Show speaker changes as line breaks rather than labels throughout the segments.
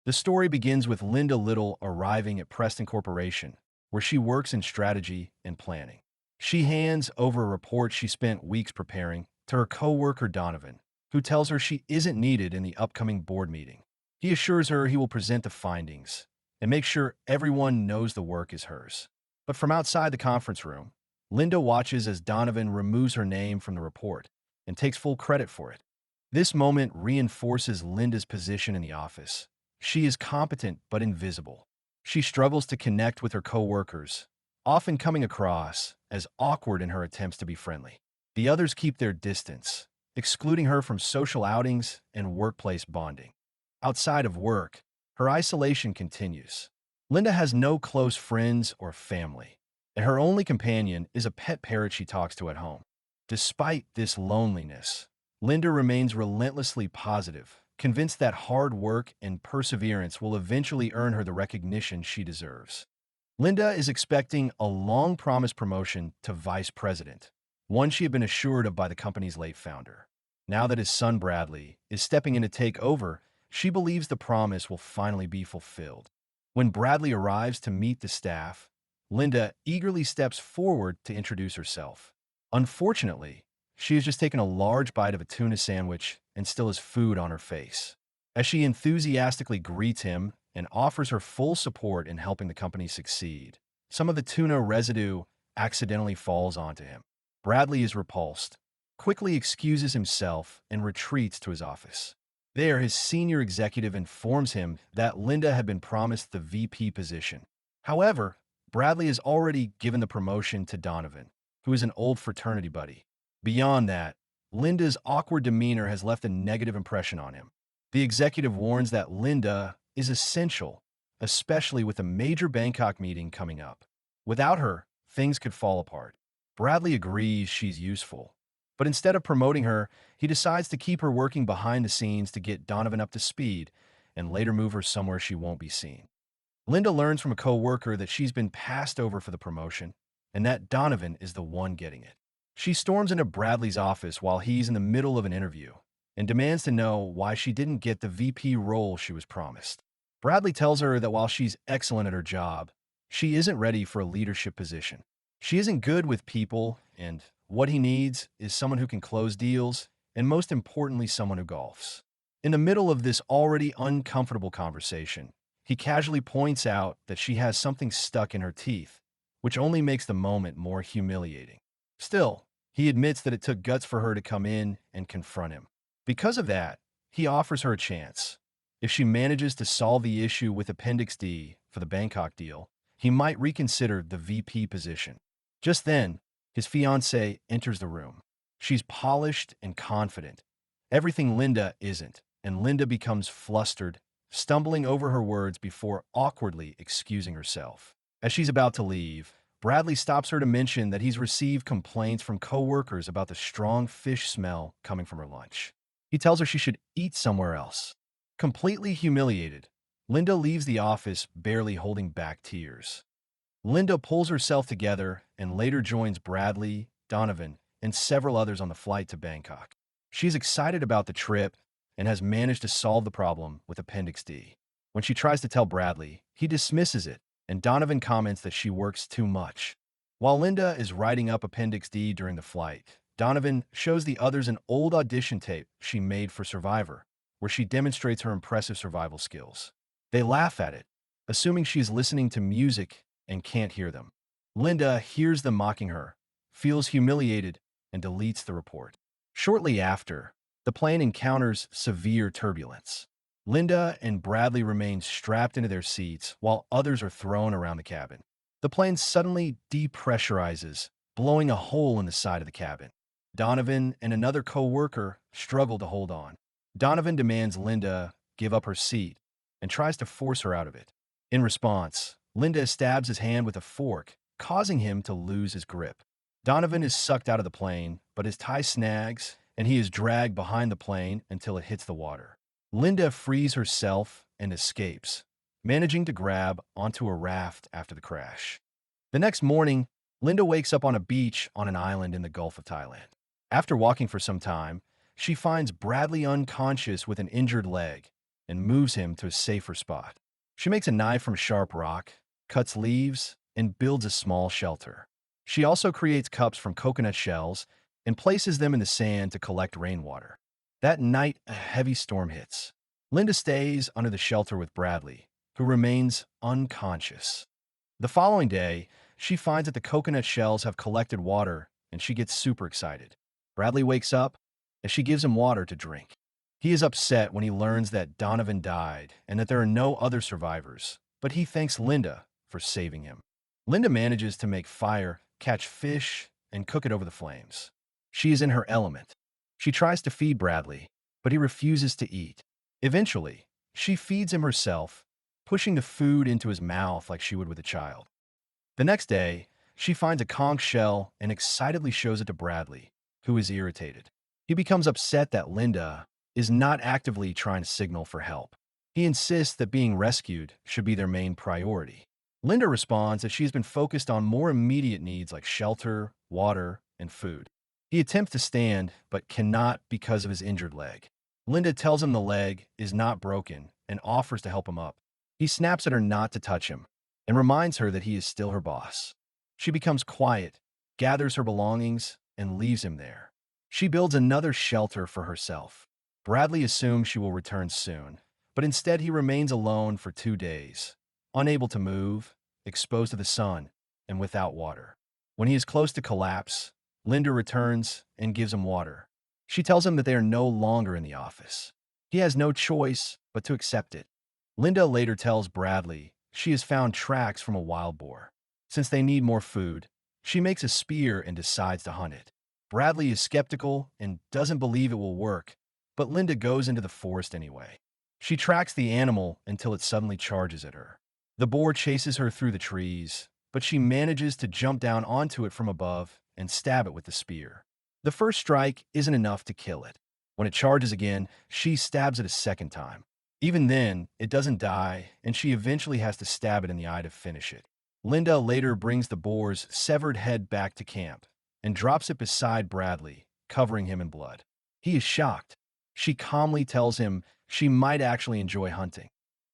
The story begins with Linda Little arriving at Preston Corporation, where she works in strategy and planning. She hands over a report she spent weeks preparing to her coworker Donovan, who tells her she isn't needed in the upcoming board meeting. He assures her he will present the findings and make sure everyone knows the work is hers. But from outside the conference room, Linda watches as Donovan removes her name from the report and takes full credit for it. This moment reinforces Linda's position in the office. She is competent but invisible. She struggles to connect with her coworkers, often coming across as awkward in her attempts to be friendly. The others keep their distance, excluding her from social outings and workplace bonding. Outside of work, her isolation continues. Linda has no close friends or family, and her only companion is a pet parrot she talks to at home. Despite this loneliness, Linda remains relentlessly positive, convinced that hard work and perseverance will eventually earn her the recognition she deserves. Linda is expecting a long-promised promotion to vice president, one she had been assured of by the company's late founder. Now that his son Bradley is stepping in to take over, she believes the promise will finally be fulfilled. When Bradley arrives to meet the staff, Linda eagerly steps forward to introduce herself. Unfortunately, she has just taken a large bite of a tuna sandwich and still has food on her face. As she enthusiastically greets him and offers her full support in helping the company succeed, some of the tuna residue accidentally falls onto him. Bradley is repulsed, quickly excuses himself, and retreats to his office. There, his senior executive informs him that Linda had been promised the VP position. However, Bradley has already given the promotion to Donovan, who is an old fraternity buddy. Beyond that, Linda's awkward demeanor has left a negative impression on him. The executive warns that Linda is essential, especially with a major Bangkok meeting coming up. Without her, things could fall apart. Bradley agrees she's useful, but instead of promoting her, he decides to keep her working behind the scenes to get Donovan up to speed and later move her somewhere she won't be seen. Linda learns from a coworker that she's been passed over for the promotion and that Donovan is the one getting it. She storms into Bradley's office while he's in the middle of an interview and demands to know why she didn't get the VP role she was promised. Bradley tells her that while she's excellent at her job, she isn't ready for a leadership position. She isn't good with people, and what he needs is someone who can close deals, and most importantly, someone who golfs. In the middle of this already uncomfortable conversation, he casually points out that she has something stuck in her teeth, which only makes the moment more humiliating. Still, he admits that it took guts for her to come in and confront him. Because of that, he offers her a chance. If she manages to solve the issue with Appendix D for the Bangkok deal, he might reconsider the VP position. Just then, his fiancée enters the room. She's polished and confident, everything Linda isn't, and Linda becomes flustered, stumbling over her words before awkwardly excusing herself. As she's about to leave, Bradley stops her to mention that he's received complaints from coworkers about the strong fish smell coming from her lunch. He tells her she should eat somewhere else. Completely humiliated, Linda leaves the office, barely holding back tears. Linda pulls herself together and later joins Bradley, Donovan, and several others on the flight to Bangkok. She's excited about the trip and has managed to solve the problem with Appendix D. When she tries to tell Bradley, he dismisses it, and Donovan comments that she works too much. While Linda is writing up Appendix D during the flight, Donovan shows the others an old audition tape she made for Survivor, where she demonstrates her impressive survival skills. They laugh at it, assuming she's listening to music and can't hear them. Linda hears them mocking her, feels humiliated, and deletes the report. Shortly after, the plane encounters severe turbulence. Linda and Bradley remain strapped into their seats while others are thrown around the cabin. The plane suddenly depressurizes, blowing a hole in the side of the cabin. Donovan and another coworker struggle to hold on. Donovan demands Linda give up her seat and tries to force her out of it. In response, Linda stabs his hand with a fork, causing him to lose his grip. Donovan is sucked out of the plane, but his tie snags and he is dragged behind the plane until it hits the water. Linda frees herself and escapes, managing to grab onto a raft after the crash. The next morning, Linda wakes up on a beach on an island in the Gulf of Thailand. After walking for some time, she finds Bradley unconscious with an injured leg, and moves him to a safer spot. She makes a knife from sharp rock, cuts leaves, and builds a small shelter. She also creates cups from coconut shells and places them in the sand to collect rainwater. That night, a heavy storm hits. Linda stays under the shelter with Bradley, who remains unconscious. The following day, she finds that the coconut shells have collected water, and she gets super excited. Bradley wakes up, and she gives him water to drink. He is upset when he learns that Donovan died and that there are no other survivors, but he thanks Linda for saving him. Linda manages to make fire, catch fish, and cook it over the flames. She is in her element. She tries to feed Bradley, but he refuses to eat. Eventually, she feeds him herself, pushing the food into his mouth like she would with a child. The next day, she finds a conch shell and excitedly shows it to Bradley, who is irritated. He becomes upset that Linda is not actively trying to signal for help. He insists that being rescued should be their main priority. Linda responds that she has been focused on more immediate needs like shelter, water, and food. He attempts to stand, but cannot because of his injured leg. Linda tells him the leg is not broken and offers to help him up. He snaps at her not to touch him and reminds her that he is still her boss. She becomes quiet, gathers her belongings, and leaves him there. She builds another shelter for herself. Bradley assumes she will return soon, but instead he remains alone for 2 days, unable to move, exposed to the sun, and without water. When he is close to collapse, Linda returns and gives him water. She tells him that they are no longer in the office. He has no choice but to accept it. Linda later tells Bradley she has found tracks from a wild boar. Since they need more food, she makes a spear and decides to hunt it. Bradley is skeptical and doesn't believe it will work, but Linda goes into the forest anyway. She tracks the animal until it suddenly charges at her. The boar chases her through the trees, but she manages to jump down onto it from above and stab it with the spear. The first strike isn't enough to kill it. When it charges again, she stabs it a second time. Even then, it doesn't die, and she eventually has to stab it in the eye to finish it. Linda later brings the boar's severed head back to camp and drops it beside Bradley, covering him in blood. He is shocked. She calmly tells him she might actually enjoy hunting.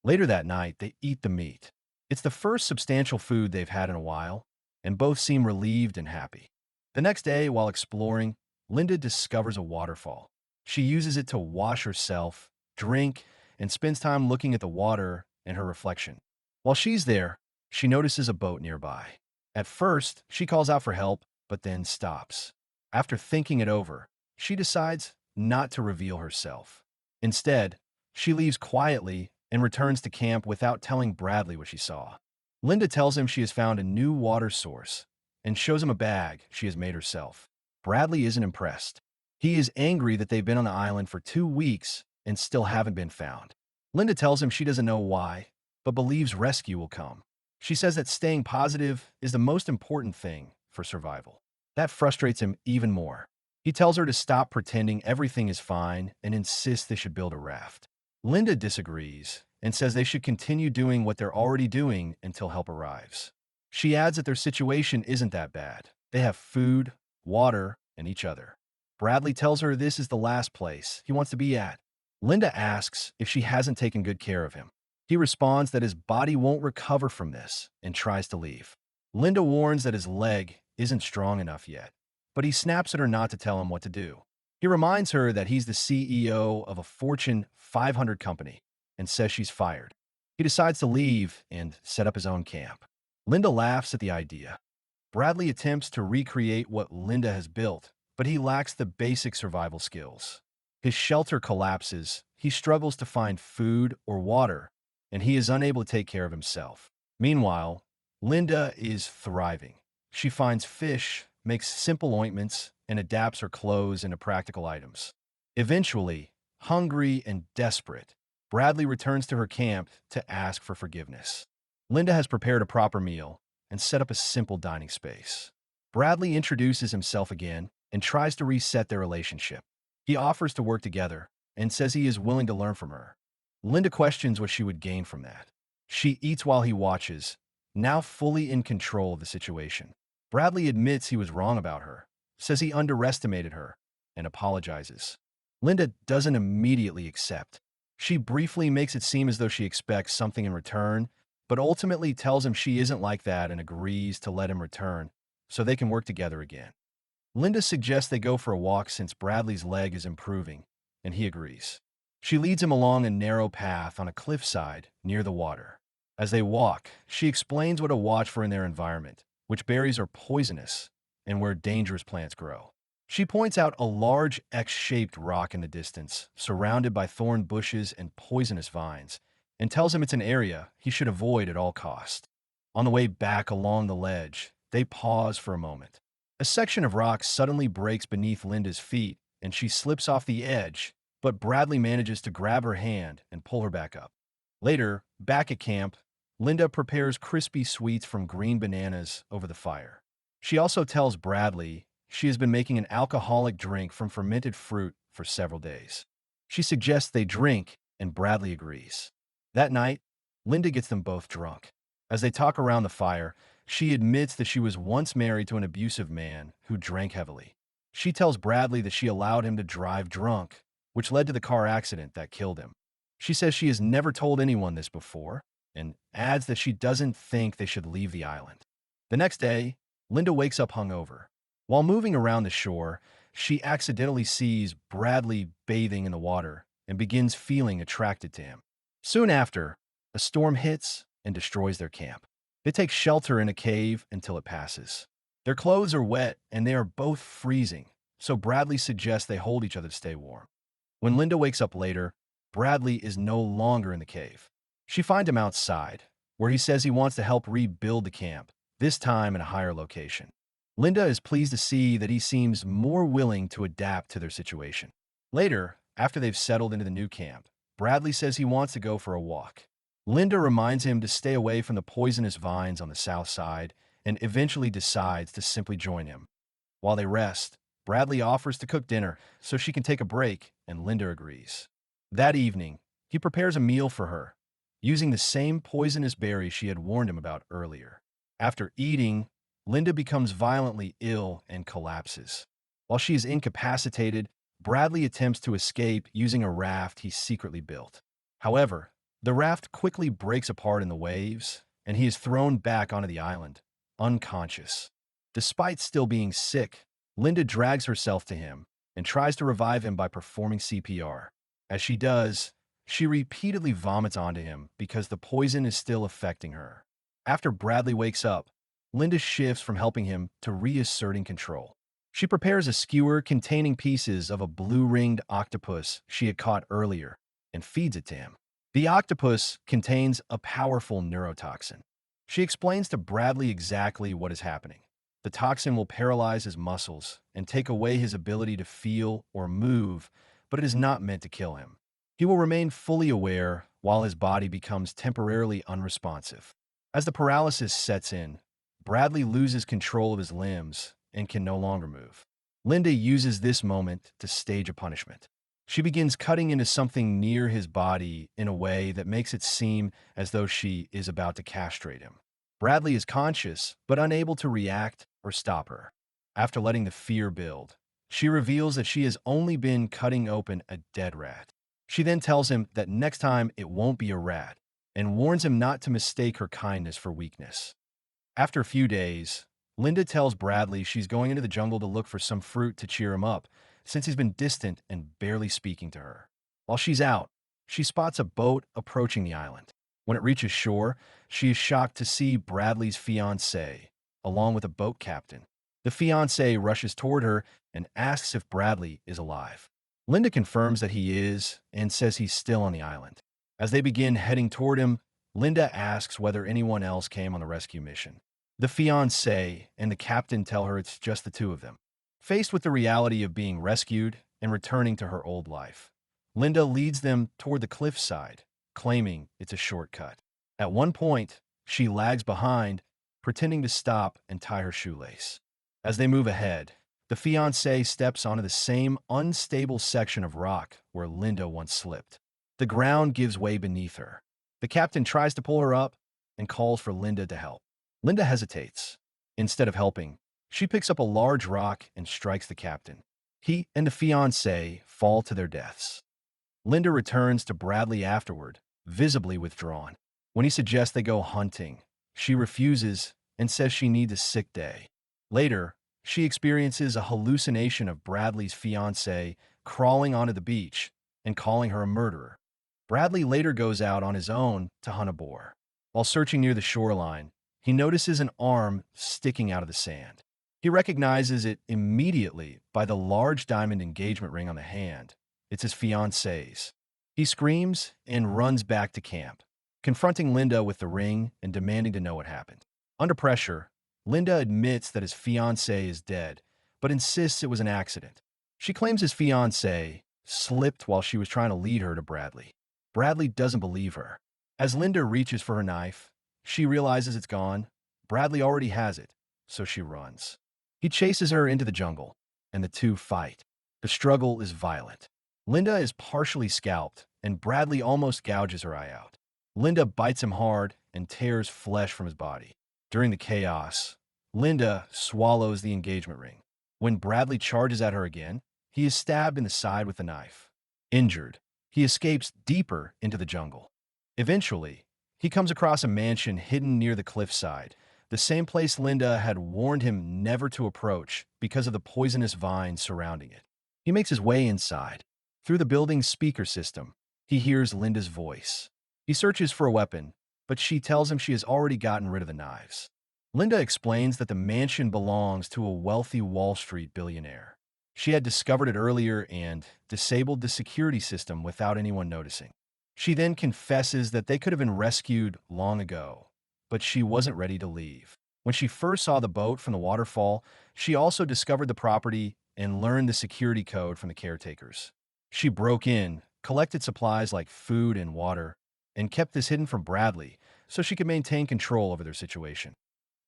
Later that night, they eat the meat. It's the first substantial food they've had in a while, and both seem relieved and happy. The next day, while exploring, Linda discovers a waterfall. She uses it to wash herself, drink, and spends time looking at the water and her reflection. While she's there, she notices a boat nearby. At first, she calls out for help, but then stops. After thinking it over, she decides not to reveal herself. Instead, she leaves quietly and returns to camp without telling Bradley what she saw. Linda tells him she has found a new water source and shows him a bag she has made herself. Bradley isn't impressed. He is angry that they've been on the island for 2 weeks and still haven't been found. Linda tells him she doesn't know why, but believes rescue will come. She says that staying positive is the most important thing for survival. That frustrates him even more. He tells her to stop pretending everything is fine and insists they should build a raft. Linda disagrees and says they should continue doing what they're already doing until help arrives. She adds that their situation isn't that bad. They have food, water, and each other. Bradley tells her this is the last place he wants to be at. Linda asks if she hasn't taken good care of him. He responds that his body won't recover from this and tries to leave. Linda warns that his leg isn't strong enough yet, but he snaps at her not to tell him what to do. He reminds her that he's the CEO of a Fortune 500 company and says she's fired. He decides to leave and set up his own camp. Linda laughs at the idea. Bradley attempts to recreate what Linda has built, but he lacks the basic survival skills. His shelter collapses, he struggles to find food or water, and he is unable to take care of himself. Meanwhile, Linda is thriving. She finds fish, makes simple ointments, and adapts her clothes into practical items. Eventually, hungry and desperate, Bradley returns to her camp to ask for forgiveness. Linda has prepared a proper meal and set up a simple dining space. Bradley introduces himself again and tries to reset their relationship. He offers to work together and says he is willing to learn from her. Linda questions what she would gain from that. She eats while he watches, now fully in control of the situation. Bradley admits he was wrong about her, says he underestimated her, and apologizes. Linda doesn't immediately accept. She briefly makes it seem as though she expects something in return, but ultimately tells him she isn't like that and agrees to let him return so they can work together again. Linda suggests they go for a walk since Bradley's leg is improving, and he agrees. She leads him along a narrow path on a cliffside near the water. As they walk, she explains what to watch for in their environment, which berries are poisonous and where dangerous plants grow. She points out a large X-shaped rock in the distance, surrounded by thorn bushes and poisonous vines, and tells him it's an area he should avoid at all costs. On the way back along the ledge, they pause for a moment. A section of rock suddenly breaks beneath Linda's feet, and she slips off the edge, but Bradley manages to grab her hand and pull her back up. Later, back at camp, Linda prepares crispy sweets from green bananas over the fire. She also tells Bradley she has been making an alcoholic drink from fermented fruit for several days. She suggests they drink, and Bradley agrees. That night, Linda gets them both drunk. As they talk around the fire, she admits that she was once married to an abusive man who drank heavily. She tells Bradley that she allowed him to drive drunk, which led to the car accident that killed him. She says she has never told anyone this before, and adds that she doesn't think they should leave the island. The next day, Linda wakes up hungover. While moving around the shore, she accidentally sees Bradley bathing in the water and begins feeling attracted to him. Soon after, a storm hits and destroys their camp. They take shelter in a cave until it passes. Their clothes are wet and they are both freezing, so Bradley suggests they hold each other to stay warm. When Linda wakes up later, Bradley is no longer in the cave. She finds him outside, where he says he wants to help rebuild the camp, this time in a higher location. Linda is pleased to see that he seems more willing to adapt to their situation. Later, after they've settled into the new camp, Bradley says he wants to go for a walk. Linda reminds him to stay away from the poisonous vines on the south side and eventually decides to simply join him. While they rest, Bradley offers to cook dinner so she can take a break, and Linda agrees. That evening, he prepares a meal for her, using the same poisonous berry she had warned him about earlier. After eating, Linda becomes violently ill and collapses. While she is incapacitated, Bradley attempts to escape using a raft he secretly built. However, the raft quickly breaks apart in the waves, and he is thrown back onto the island, unconscious. Despite still being sick, Linda drags herself to him and tries to revive him by performing CPR. As she does, she repeatedly vomits onto him because the poison is still affecting her. After Bradley wakes up, Linda shifts from helping him to reasserting control. She prepares a skewer containing pieces of a blue-ringed octopus she had caught earlier and feeds it to him. The octopus contains a powerful neurotoxin. She explains to Bradley exactly what is happening. The toxin will paralyze his muscles and take away his ability to feel or move, but it is not meant to kill him. He will remain fully aware while his body becomes temporarily unresponsive. As the paralysis sets in, Bradley loses control of his limbs and can no longer move. Linda uses this moment to stage a punishment. She begins cutting into something near his body in a way that makes it seem as though she is about to castrate him. Bradley is conscious, but unable to react or stop her. After letting the fear build, she reveals that she has only been cutting open a dead rat. She then tells him that next time it won't be a rat, and warns him not to mistake her kindness for weakness. After a few days, Linda tells Bradley she's going into the jungle to look for some fruit to cheer him up, since he's been distant and barely speaking to her. While she's out, she spots a boat approaching the island. When it reaches shore, she is shocked to see Bradley's fiancée, along with a boat captain. The fiancé rushes toward her and asks if Bradley is alive. Linda confirms that he is and says he's still on the island. As they begin heading toward him, Linda asks whether anyone else came on the rescue mission. The fiancé and the captain tell her it's just the two of them. Faced with the reality of being rescued and returning to her old life, Linda leads them toward the cliffside, claiming it's a shortcut. At one point, she lags behind, pretending to stop and tie her shoelace. As they move ahead, the fiancé steps onto the same unstable section of rock where Linda once slipped. The ground gives way beneath her. The captain tries to pull her up and calls for Linda to help. Linda hesitates. Instead of helping, she picks up a large rock and strikes the captain. He and the fiancé fall to their deaths. Linda returns to Bradley afterward, visibly withdrawn. When he suggests they go hunting, she refuses and says she needs a sick day. Later, she experiences a hallucination of Bradley's fiancée crawling onto the beach and calling her a murderer. Bradley later goes out on his own to hunt a boar. While searching near the shoreline, he notices an arm sticking out of the sand. He recognizes it immediately by the large diamond engagement ring on the hand. It's his fiancée's. He screams and runs back to camp, confronting Linda with the ring and demanding to know what happened. Under pressure, Linda admits that his fiancée is dead, but insists it was an accident. She claims his fiancée slipped while she was trying to lead her to Bradley. Bradley doesn't believe her. As Linda reaches for her knife, she realizes it's gone. Bradley already has it, so she runs. He chases her into the jungle, and the two fight. The struggle is violent. Linda is partially scalped, and Bradley almost gouges her eye out. Linda bites him hard and tears flesh from his body. During the chaos, Linda swallows the engagement ring. When Bradley charges at her again, he is stabbed in the side with a knife. Injured, he escapes deeper into the jungle. Eventually, he comes across a mansion hidden near the cliffside, the same place Linda had warned him never to approach because of the poisonous vines surrounding it. He makes his way inside. Through the building's speaker system, he hears Linda's voice. He searches for a weapon, but she tells him she has already gotten rid of the knives. Linda explains that the mansion belongs to a wealthy Wall Street billionaire. She had discovered it earlier and disabled the security system without anyone noticing. She then confesses that they could have been rescued long ago, but she wasn't ready to leave. When she first saw the boat from the waterfall, she also discovered the property and learned the security code from the caretakers. She broke in, collected supplies like food and water, and kept this hidden from Bradley so she could maintain control over their situation.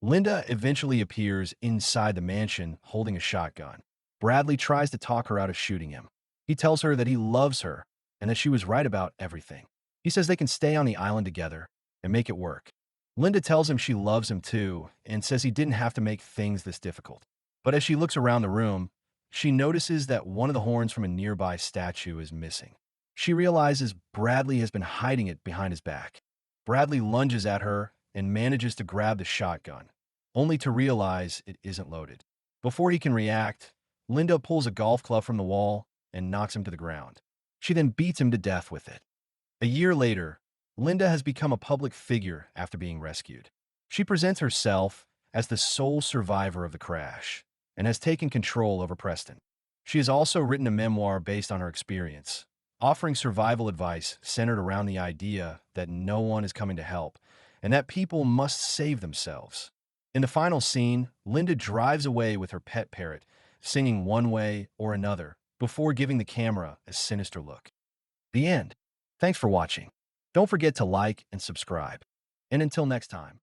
Linda eventually appears inside the mansion holding a shotgun. Bradley tries to talk her out of shooting him. He tells her that he loves her and that she was right about everything. He says they can stay on the island together and make it work. Linda tells him she loves him too and says he didn't have to make things this difficult. But as she looks around the room, she notices that one of the horns from a nearby statue is missing. She realizes Bradley has been hiding it behind his back. Bradley lunges at her and manages to grab the shotgun, only to realize it isn't loaded. Before he can react, Linda pulls a golf club from the wall and knocks him to the ground. She then beats him to death with it. A year later, Linda has become a public figure after being rescued. She presents herself as the sole survivor of the crash and has taken control over Preston. She has also written a memoir based on her experience, offering survival advice centered around the idea that no one is coming to help and that people must save themselves. In the final scene, Linda drives away with her pet parrot, singing one way or another, before giving the camera a sinister look. The end. Thanks for watching. Don't forget to like and subscribe. And until next time.